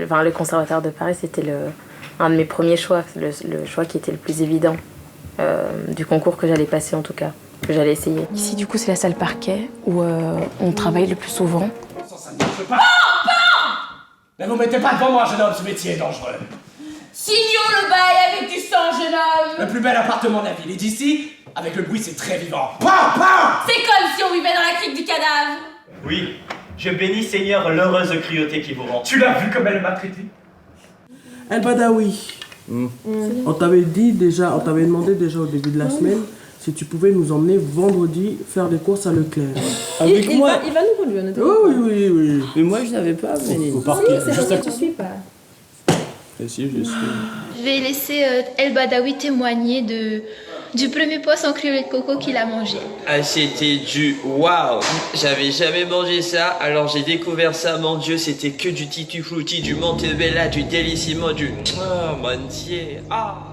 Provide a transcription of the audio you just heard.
le conservatoire de Paris, c'était un de mes premiers choix, le choix qui était le plus évident du concours que j'allais passer en tout cas, que j'allais essayer. Ici, du coup, c'est la salle parquet où on travaille le plus souvent. Ne vous mettez pas devant moi, jeune homme, ce métier est dangereux. Signons le bail avec du sang, jeune homme. Le plus bel appartement de la ville est d'ici. Avec le bruit, c'est très vivant. Pam, pam. C'est comme si on vivait dans la crique du cadavre. Oui, je bénis Seigneur l'heureuse cruauté qui vous rend. Tu l'as vu comme elle m'a traité? El Badawi, on t'avait demandé déjà au début de la semaine si tu pouvais nous emmener vendredi faire des courses à Leclerc. Avec moi. Il va nous conduire, notre Oui. Mais moi, je n'avais pas amené. Au parquet. C'est parce que tu suis pas. Et si, je suis. Je vais laisser El Badawi témoigner du premier poisson créole de coco qu'il a mangé. Ah, c'était du waouh! J'avais jamais mangé ça, alors j'ai découvert ça, mon Dieu, c'était que du tutti frutti, du montebella, du delissimo, du... Oh mon Dieu! Ah!